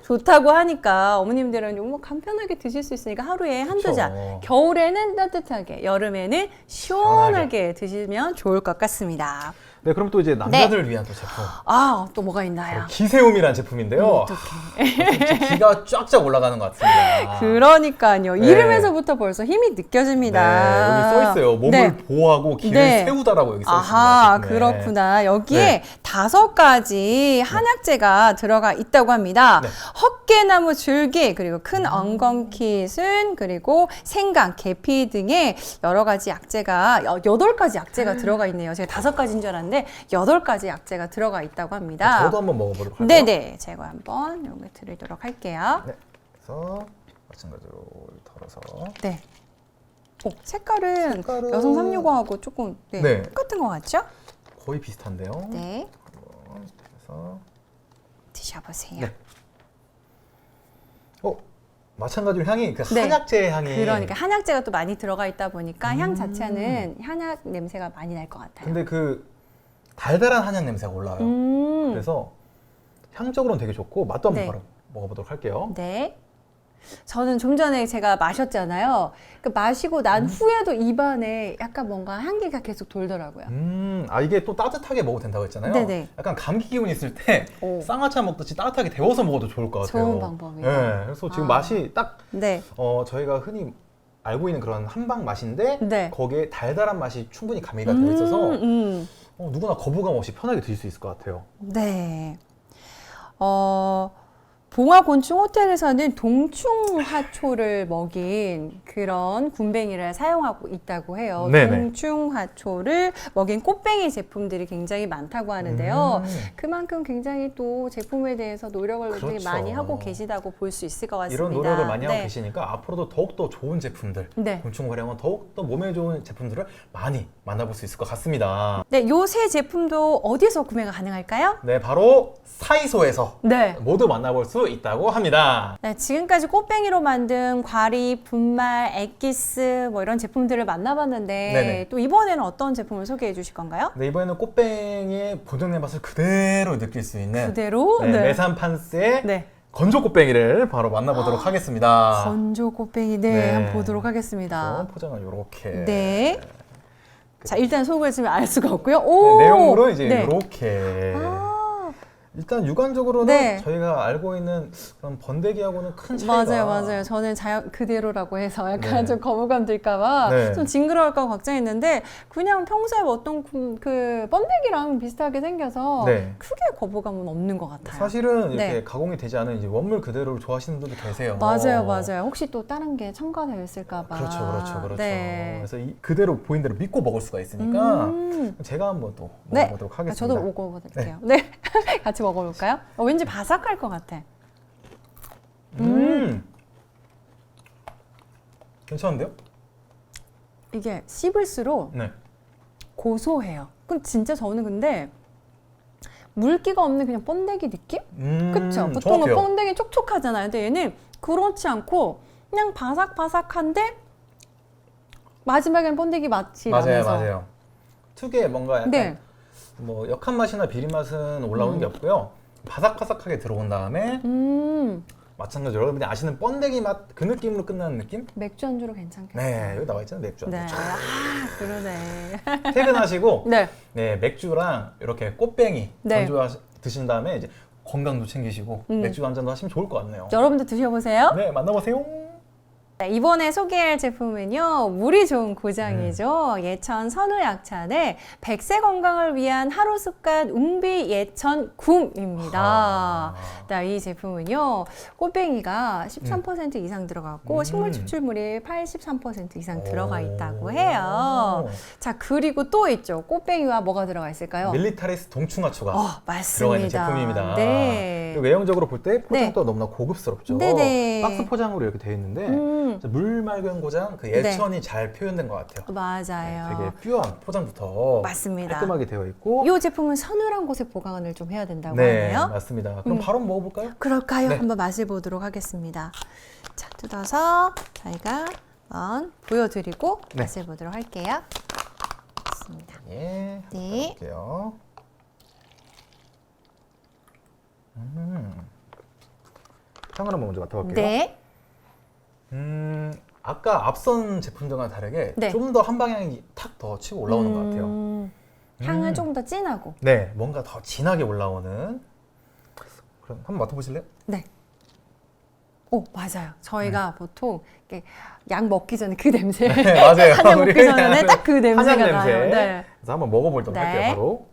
좋다고 하니까 어머님들은 요거 간편하게 드실 수 있으니까 하루에 한두 그쵸. 잔. 겨울에는 따뜻하게, 여름에는 시원하게 드시면 좋을 것 같습니다. 네, 그럼 또 이제 남자들을 위한 또 제품. 아, 또 뭐가 있나요? 기세움이라는 제품인데요. 어떡해. 기가 쫙쫙 올라가는 것 같습니다. 그러니까요. 네. 이름에서부터 벌써 힘이 느껴집니다. 네, 여기 써 있어요. 몸을 네. 보호하고 기를 네. 세우다라고 여기 써 있습니다. 아하, 네. 그렇구나. 여기에 네. 5가지 한약재가 들어가 있다고 합니다. 네. 헛개나무 줄기, 그리고 큰 엉겅퀴순, 그리고 생강, 계피 등의 여러 가지 약재가 8가지 약재가 들어가 있네요. 제가 5가지인 줄 알았는데 8가지 약재가 들어가 있다고 합니다. 저도 한번 먹어보도록 할게요. 네네. 제가 한번 요거 드리도록 할게요. 네. 그래서 마찬가지로 덜어서. 네. 색깔은 색깔은- 여성 365하고 조금 네. 똑같은 것 같죠? 거의 비슷한데요. 네. 그래서 드셔보세요. 네. 마찬가지로 향이 그 네. 한약재 향이. 그러니까 한약재가 또 많이 들어가 있다 보니까 향 자체는 한약 냄새가 많이 날 것 같아요. 근데 그 달달한 한약 냄새가 올라와요. 그래서 향적으로는 되게 좋고 맛도 한번 네. 바로 먹어보도록 할게요. 네. 저는 좀 전에 제가 마셨잖아요. 그 마시고 난 후에도 입안에 약간 뭔가 향기가 계속 돌더라고요. 이게 또 따뜻하게 먹어도 된다고 했잖아요. 네네. 약간 감기 기운 있을 때 오. 쌍화차 먹듯이 따뜻하게 데워서 먹어도 좋을 것 같아요. 좋은 방법이에요. 네, 그래서 지금 맛이 딱 네. 저희가 흔히 알고 있는 그런 한방 맛인데 네. 거기에 달달한 맛이 충분히 가미가 되어 있어서 누구나 거부감 없이 편하게 드실 수 있을 것 같아요. 네. 봉화곤충 호텔에서는 동충하초를 먹인 그런 군뱅이를 사용하고 있다고 해요. 네네. 동충하초를 먹인 꽃뱅이 제품들이 굉장히 많다고 하는데요. 그만큼 굉장히 또 제품에 대해서 노력을 굉장히 그렇죠. 많이 하고 계시다고 볼 수 있을 것 같습니다. 이런 노력을 많이 하고 네. 계시니까 앞으로도 더욱더 좋은 제품들, 네. 곤충 활용은 더욱더 몸에 좋은 제품들을 많이 만나볼 수 있을 것 같습니다. 네, 요 세 제품도 어디서 구매가 가능할까요? 네, 바로 사이소에서 네. 모두 만나볼 수 있다고 합니다. 네, 지금까지 꽃뱅이로 만든 과리, 분말, 액기스 뭐 이런 제품들을 만나봤는데 네네. 또 이번에는 어떤 제품을 소개해 주실 건가요? 네, 이번에는 꽃뱅이의 보존의 맛을 그대로 느낄 수 있는 그대로? 네, 메산 판스의 네. 건조 꽃뱅이를 바로 만나보도록 하겠습니다. 건조 꽃뱅이 네, 네. 한번 보도록 하겠습니다. 포장을 이렇게. 네. 자, 일단 속을 있으면 알 수가 없고요. 오! 네, 내용물은 이제 네. 이렇게. 아, 일단 육안적으로는 네. 저희가 알고 있는 그런 번데기하고는 큰 차이가. 맞아요. 저는 자연 그대로라고 해서 약간 네. 좀 거부감 들까봐 네. 좀 징그러울까 걱정했는데 그냥 평소에 어떤 그 번데기랑 비슷하게 생겨서 네. 크게 거부감은 없는 것 같아요. 사실은 이렇게 네. 가공이 되지 않은 이제 원물 그대로를 좋아하시는 분도 계세요. 맞아요. 혹시 또 다른 게 첨가되어 있을까봐. 그렇죠. 네. 그래서 그대로 보인 대로 믿고 먹을 수가 있으니까 제가 한번 또 네. 먹어보도록 하겠습니다. 저도 먹어볼게요. 네. 같이 먹어볼까요? 왠지 바삭할 것 같아. 괜찮은데요? 이게 씹을수록 네. 고소해요. 그럼 진짜 저는 근데 물기가 없는 그냥 번데기 느낌? 그쵸? 보통은 정확해요. 번데기 촉촉하잖아요. 근데 얘는 그렇지 않고 그냥 바삭바삭한데 마지막엔 번데기 맛이 나면서. 맞아요. 특유의 뭔가 약간 네. 뭐 역한 맛이나 비린 맛은 올라오는 게 없고요. 바삭바삭하게 들어온 다음에 마찬가지로 여러분들이 아시는 번데기 맛 그 느낌으로 끝나는 느낌? 맥주 안주로 괜찮겠어요. 네, 여기 나와 있잖아요. 맥주. 네. 그러네. 퇴근하시고 네. 네, 맥주랑 이렇게 꽃뱅이 네. 건조 드신 다음에 이제 건강도 챙기시고 맥주 한 잔도 하시면 좋을 것 같네요. 여러분도 드셔보세요. 네, 만나보세요. 네, 이번에 소개할 제품은요, 물이 좋은 고장이죠. 예천 선우약찬의 100세 건강을 위한 하루 습관 웅비 예천 굼입니다. 이 제품은요, 꽃뱅이가 13% 이상 들어갔고, 식물 추출물이 83% 이상 들어가 있다고 해요. 자, 그리고 또 있죠. 꽃뱅이와 뭐가 들어가 있을까요? 밀리타리스 동충하초가 맞습니다. 들어가 있는 제품입니다. 네. 그리고 외형적으로 볼 때 포장도 네. 너무나 고급스럽죠. 네네. 박스 포장으로 이렇게 되어 있는데 물 맑은 고장 그 예천이 잘 표현된 것 같아요. 맞아요. 되게 퓨어한 포장부터 맞습니다. 깔끔하게 되어 있고. 이 제품은 서늘한 곳에 보관을 좀 해야 된다고 네, 하네요. 맞습니다. 그럼 바로 먹어볼까요? 그럴까요? 네. 한번 맛을 보도록 하겠습니다. 자, 뜯어서 저희가 한번 보여드리고 네. 맛을 보도록 할게요. 좋습니다. 예, 네. 볼게요. 향을 한번 먼저 맡아볼게요. 네. 아까 앞선 제품들과 다르게 네. 좀 더 한 방향이 탁 더 치고 올라오는 것 같아요. 향은 조금 더 진하고. 네, 뭔가 더 진하게 올라오는. 그럼 한번 맡아보실래요? 네. 오, 맞아요. 저희가 보통 이렇게 약 먹기 전에 그 냄새. 네, 맞아요. 한 잔 먹기 우리 전에 딱 그 냄새가 한약 나요. 냄새. 네. 그래서 한번 먹어보도록 네. 할게요, 바로.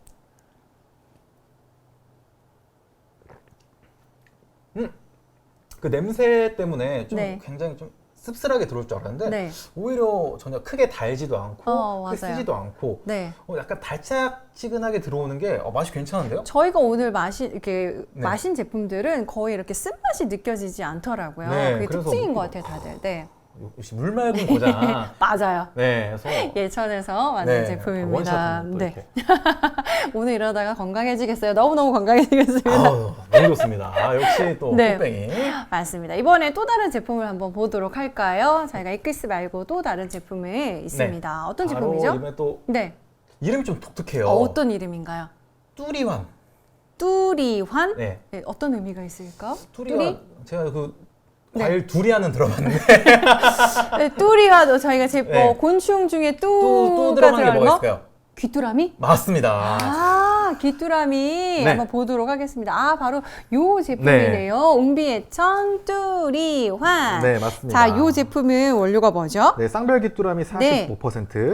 그 냄새 때문에 좀 네. 굉장히 좀 씁쓸하게 들어올 줄 알았는데 네. 오히려 전혀 크게 달지도 않고 크게 맞아요. 쓰지도 않고 네. 약간 달짝지근하게 들어오는 게 맛이 괜찮은데요? 저희가 오늘 이렇게 네. 마신 제품들은 거의 이렇게 쓴맛이 느껴지지 않더라고요. 네, 그게 그래서 특징인 것 뭐- 같아요, 다들. 네. 역시 물 맑은 고장. 맞아요. 네, 그래서 예천에서 만든 제품입니다. 원샷은 또 네. 이렇게. 오늘 이러다가 건강해지겠어요. 너무너무 건강해지겠습니다. 아우, 너무 좋습니다. 역시 또 네. 꽃뱅이. 맞습니다. 이번에 또 다른 제품을 한번 보도록 할까요? 저희가 이크스 말고 또 다른 제품이 있습니다. 어떤 바로 제품이죠? 이번에 또 네. 이름이 좀 독특해요. 어떤 이름인가요? 뚜리환. 뚜리환? 네. 네, 어떤 의미가 있을까? 뚜리환. 제가 그 네. 과일 두리안은 들어봤는데 네, 뚜리환도 저희가 네. 곤충 중에 또 뚜가 들어간 게 뭐가 있을까요? 귀뚜라미? 맞습니다. 아, 귀뚜라미 네. 한번 보도록 하겠습니다. 아, 바로 요 제품이네요. 웅비에천 뚜리환. 네, 맞습니다. 자, 요 제품은 원료가 뭐죠? 네, 쌍별귀뚜라미 45%, 네.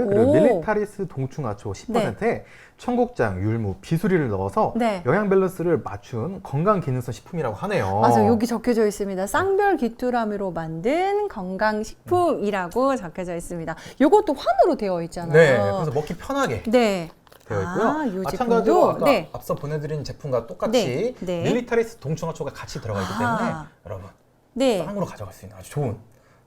그리고 오. 밀리타리스 동충하초 10%에 청국장, 율무, 비수리를 넣어서 네. 영양 밸런스를 맞춘 건강 기능성 식품이라고 하네요. 맞아, 여기 적혀져 있습니다. 쌍별 귀뚜라미로 만든 건강식품이라고 적혀져 있습니다. 요것도 환으로 되어 있잖아요. 네, 그래서 먹기 편하게 네. 되어 있고요. 아, 요 마찬가지로 제품도? 아까 네. 앞서 보내드린 제품과 똑같이 네, 네. 밀리타리스 동충하초가 같이 들어가 있기 때문에 아. 여러분 네. 쌍으로 가져갈 수 있는 아주 좋은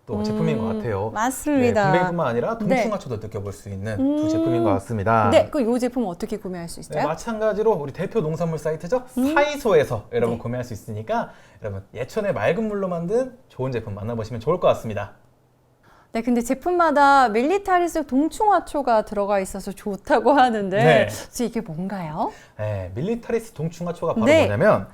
또 제품인 것 같아요. 맞습니다. 네, 군뱅이뿐만 아니라 동충하초도 느껴볼 수 있는 두 제품인 것 같습니다. 네, 그 요 제품 어떻게 구매할 수 네, 있어요? 마찬가지로 우리 대표 농산물 사이트죠. 사이소에서 여러분 네. 구매할 수 있으니까 여러분 예천의 맑은 물로 만든 좋은 제품 만나보시면 좋을 것 같습니다. 네, 근데 제품마다 밀리타리스 동충하초가 들어가 있어서 좋다고 하는데 네. 도대체 이게 뭔가요? 네, 밀리타리스 동충하초가 바로 네. 뭐냐면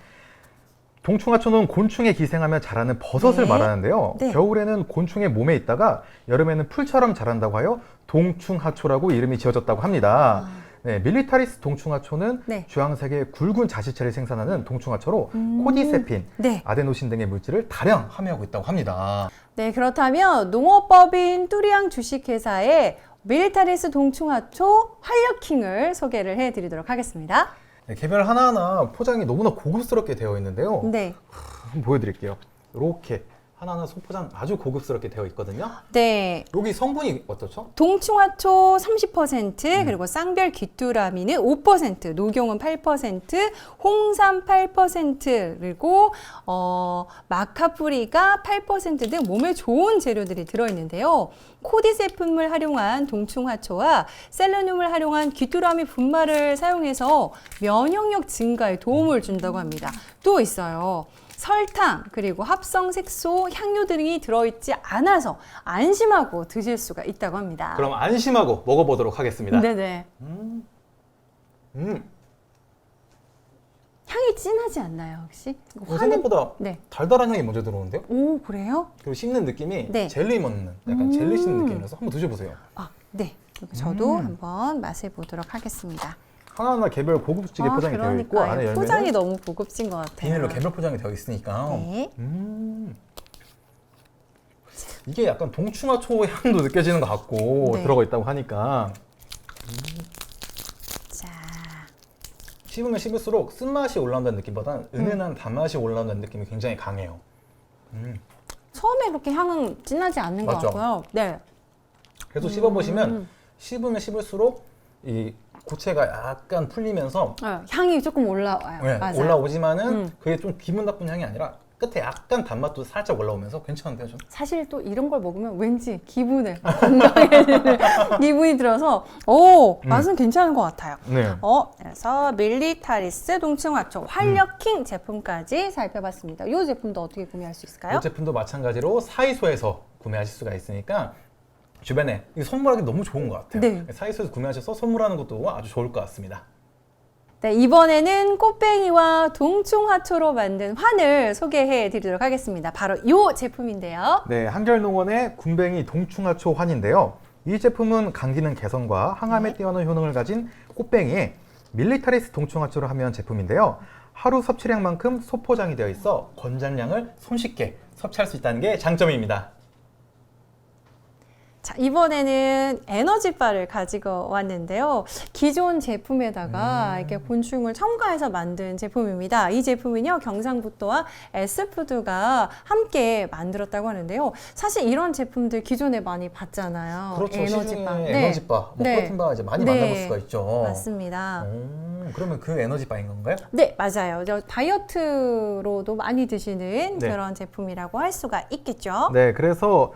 동충하초는 곤충에 기생하며 자라는 버섯을 네. 말하는데요. 네. 겨울에는 곤충의 몸에 있다가 여름에는 풀처럼 자란다고 하여 동충하초라고 이름이 지어졌다고 합니다. 네, 밀리타리스 동충하초는 네. 주황색의 굵은 자실체를 생산하는 동충하초로 코디세핀, 네. 아데노신 등의 물질을 다량 함유하고 있다고 합니다. 네, 그렇다면 농업법인 뚜리앙 주식회사의 밀리타리스 동충하초 활력킹을 소개를 해드리도록 하겠습니다. 네, 개별 하나하나 포장이 너무나 고급스럽게 되어 있는데요. 네. 한번 보여드릴게요. 이렇게 하나하나 소포장 아주 고급스럽게 되어 있거든요. 네. 여기 성분이 어떻죠? 동충하초 30%, 그리고 쌍별 귀뚜라미는 5%, 녹용은 8%, 홍삼 8%, 그리고 마카뿌리가 8% 등 몸에 좋은 재료들이 들어있는데요. 코디세품을 활용한 동충하초와 셀레늄을 활용한 귀뚜라미 분말을 사용해서 면역력 증가에 도움을 준다고 합니다. 또 있어요. 설탕, 그리고 합성 색소, 향료 등이 들어있지 않아서 안심하고 드실 수가 있다고 합니다. 그럼 안심하고 먹어보도록 하겠습니다. 네네. 음, 향이 진하지 않나요, 혹시? 이거 생각보다 네. 달달한 향이 먼저 들어오는데요. 오, 그래요? 그리고 씹는 느낌이 네. 젤리 먹는 약간 젤리 씹는 느낌이라서 한번 드셔보세요. 아, 네. 저도 한번 맛을 보도록 하겠습니다. 하나하나 개별 고급지게 포장이 되어 있고 그러니까요. 안에 열매는 포장이 너무 고급진 것 같아요. 비닐로 개별 포장이 되어 있으니까 네. 이게 약간 동충하초 향도 느껴지는 것 같고 네. 들어가 있다고 하니까 자, 씹으면 씹을수록 쓴맛이 올라온다는 느낌보다는 은은한 단맛이 올라온다는 느낌이 굉장히 강해요. 처음에 그렇게 향은 진하지 않는 것 맞죠? 같고요. 네. 계속 씹어보시면 씹으면 씹을수록 이 고체가 약간 풀리면서 향이 조금 올라와요. 네, 맞아요. 올라오지만은 그게 좀 기분 나쁜 향이 아니라 끝에 약간 단맛도 살짝 올라오면서 괜찮은데요, 좀? 사실 또 이런 걸 먹으면 왠지 기분을 건강해지는 기분이 들어서 맛은 괜찮은 것 같아요. 네. 그래서 밀리타리스 동충하초 활력킹 제품까지 살펴봤습니다. 이 제품도 어떻게 구매할 수 있을까요? 이 제품도 마찬가지로 사이소에서 구매하실 수가 있으니까 주변에 이거 선물하기 너무 좋은 것 같아요. 네. 사이소에서 구매하셔서 선물하는 것도 아주 좋을 것 같습니다. 네, 이번에는 꽃뱅이와 동충하초로 만든 환을 소개해 드리도록 하겠습니다. 바로 이 제품인데요. 네, 한결농원의 군뱅이 동충하초 환인데요. 이 제품은 간 기능 개선과 항암에 뛰어난 효능을 가진 꽃뱅이에 밀리타리스 동충하초를 함유한 제품인데요. 하루 섭취량만큼 소포장이 되어 있어 권장량을 손쉽게 섭취할 수 있다는 게 장점입니다. 자, 이번에는 에너지바를 가지고 왔는데요. 기존 제품에다가 이렇게 곤충을 첨가해서 만든 제품입니다. 이 제품은요, 경상북도와 S푸드가 함께 만들었다고 하는데요. 사실 이런 제품들 기존에 많이 봤잖아요. 그렇죠. 에너지바. 시중에 에너지바, 프로틴바 이제 많이 만나볼 수가 있죠. 맞습니다. 그러면 그 에너지바인 건가요? 네, 맞아요. 다이어트로도 많이 드시는 네. 그런 제품이라고 할 수가 있겠죠. 네, 그래서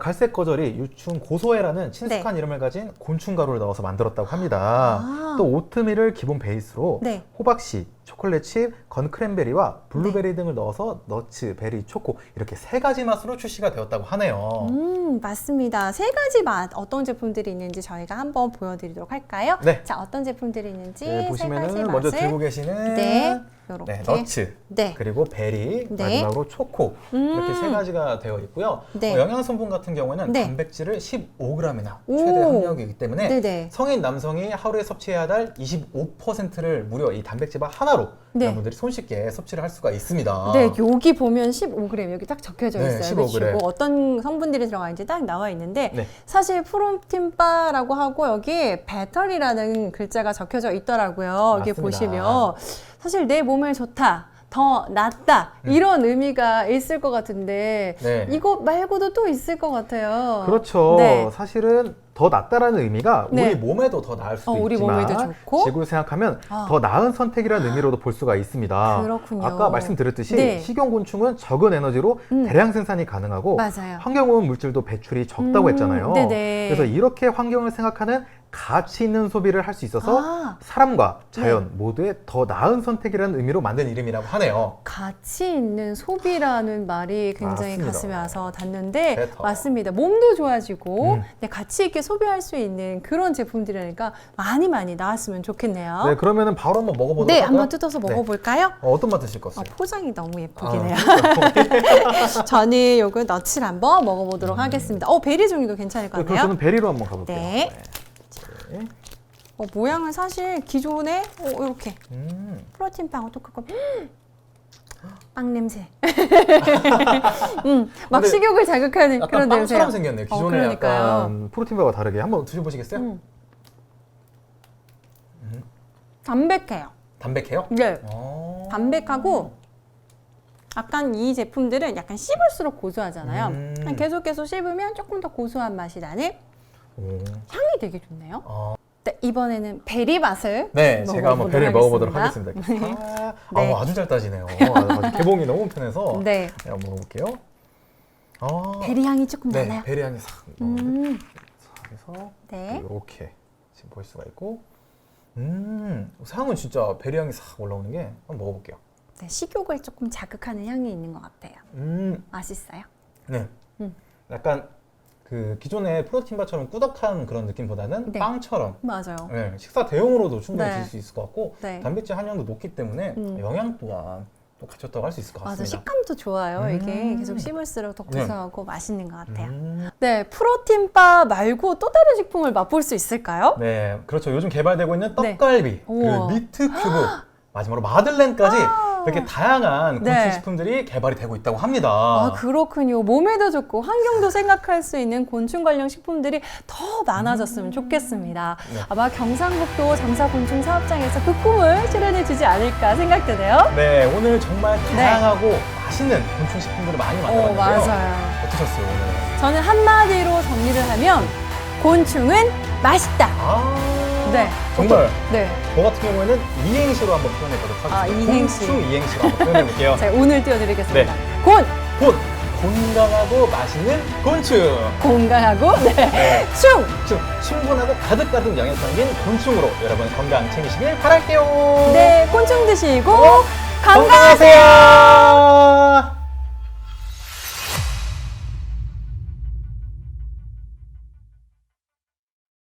갈색 거절이 유충 고소해라는 친숙한 이름을 가진 곤충 가루를 넣어서 만들었다고 합니다. 아. 또 오트밀을 기본 베이스로 네. 호박씨, 초콜릿칩, 건크랜베리와 블루베리 등을 넣어서 너츠, 베리, 초코 이렇게 3가지 맛으로 출시가 되었다고 하네요. 맞습니다. 3가지 맛 어떤 제품들이 있는지 저희가 한번 보여드리도록 할까요? 네. 자, 어떤 제품들이 있는지 네, 3가지 보시면은 먼저 맛을 들고 계시는 네, 요렇게. 네, 너츠, 네. 그리고 베리, 네. 마지막으로 초코 이렇게 3가지가 되어 있고요. 네. 영양성분 같은 경우에는 네. 단백질을 15g이나 오. 최대 함유하기 때문에 네네. 성인 남성이 하루에 섭취해야 할 25%를 무려 이 단백질바 하나로 네. 여러분들이 손쉽게 섭취를 할 수가 있습니다. 네, 여기 보면 15g 여기 딱 적혀져 네, 있어요. 15g. 그리고 어떤 성분들이 들어가는지 딱 나와 있는데 네. 사실 프로틴바라고 하고 여기 배터리라는 글자가 적혀져 있더라고요. 여기 맞습니다. 보시면 사실 내 몸에 좋다. 더 낫다 이런 의미가 있을 것 같은데 네. 이거 말고도 또 있을 것 같아요. 그렇죠. 네. 사실은 더 낫다라는 의미가 네. 우리 몸에도 더 나을 수도 우리 있지만 몸에도 좋고 지구를 생각하면 아. 더 나은 선택이라는 의미로도 볼 수가 있습니다. 그렇군요. 아까 말씀드렸듯이 네. 식용곤충은 적은 에너지로 대량 생산이 가능하고 맞아요. 환경오염 물질도 배출이 적다고 했잖아요. 네네. 그래서 이렇게 환경을 생각하는 가치 있는 소비를 할 수 있어서 아. 사람과 자연 모두의 더 나은 선택이라는 의미로 만든 이름이라고 하네요. 가치 있는 소비라는 말이 굉장히 맞습니다. 가슴에 와서 닿는데 베터. 맞습니다. 몸도 좋아지고 네, 가치 있게 소비할 수 있는 그런 제품들이니까 많이 나왔으면 좋겠네요. 네, 그러면은 바로 한번 먹어보도록 네, 할까요? 한번 뜯어서 네. 먹어볼까요? 어떤 맛 드실 것 아, 같아요? 포장이 너무 예쁘긴 해요. 그러니까. 저는 요거 너츠를 한번 먹어보도록 하겠습니다. 베리 종류도 괜찮을 것 네, 그럼 같네요. 저는 베리로 한번 가볼게요. 네. 네. 모양은 사실 기존에 이렇게 프로틴 빵하고 똑같고 빵 냄새. 막 근데 식욕을 자극하는 약간 그런 냄새. 빵처럼 생겼네요. 기존에 그러니까요. 약간 프로틴바와 다르게 한번 드셔보시겠어요? 담백해요. 담백해요? 네. 어. 담백하고 약간 이 제품들은 약간 씹을수록 고소하잖아요. 계속 씹으면 조금 더 고소한 맛이 나는 향이 되게 좋네요. 네, 이번에는 베리 맛을 네, 제가 한번 베리를 먹어보도록 하겠습니다. 하겠습니다. 네. 아주 잘 따지네요. 아주 개봉이 너무 편해서 네. 한번 먹어볼게요. 베리 향이 조금 네, 나나요? 베리 향이 싹 나오는데 그래서 네. 이렇게 지금 볼 수가 있고 향은 진짜 베리 향이 싹 올라오는 게 한번 먹어볼게요. 네, 식욕을 조금 자극하는 향이 있는 것 같아요. 맛있어요? 네. 약간 그 기존의 프로틴바처럼 꾸덕한 그런 느낌보다는 네. 빵처럼 맞아요. 네, 식사 대용으로도 충분히 네. 드실 수 있을 것 같고 네. 단백질 함량도 높기 때문에 영양 또한 또 갖췄다고 할 수 있을 것 맞아, 같습니다. 식감도 좋아요. 이게 계속 씹을수록 더 고소하고 맛있는 것 같아요. 음. 네, 프로틴바 말고 또 다른 식품을 맛볼 수 있을까요? 네, 그렇죠. 요즘 개발되고 있는 네. 떡갈비, 우와. 그리고 미트 큐브, 마지막으로 마들렌까지 이렇게 다양한 곤충 네. 식품들이 개발이 되고 있다고 합니다. 아, 그렇군요. 몸에도 좋고 환경도 생각할 수 있는 곤충 관련 식품들이 더 많아졌으면 좋겠습니다. 네. 아마 경상북도 잠사곤충 사업장에서 그 꿈을 실현해 주지 않을까 생각되네요. 네, 오늘 정말 다양하고 맛있는 곤충 식품들을 많이 만나봤는데요. 맞아요. 어떠셨어요, 오늘? 저는 한마디로 정리를 하면 곤충은 맛있다. 네. 정말 네. 저 같은 경우에는 이행시로 한번 표현해 보도록 하겠습니다. 아, 이행시. 곤충 이행시로 한번 표현해 볼게요. 자, 오늘 띄워드리겠습니다. 네. 곤! 건강하고 맛있는 곤충. 건강하고, 네. 네. 충! 충분하고 가득가득 영양 담긴 곤충으로 여러분 건강 챙기시길 바랄게요. 네, 곤충 드시고 건강하세요! 건강하세요.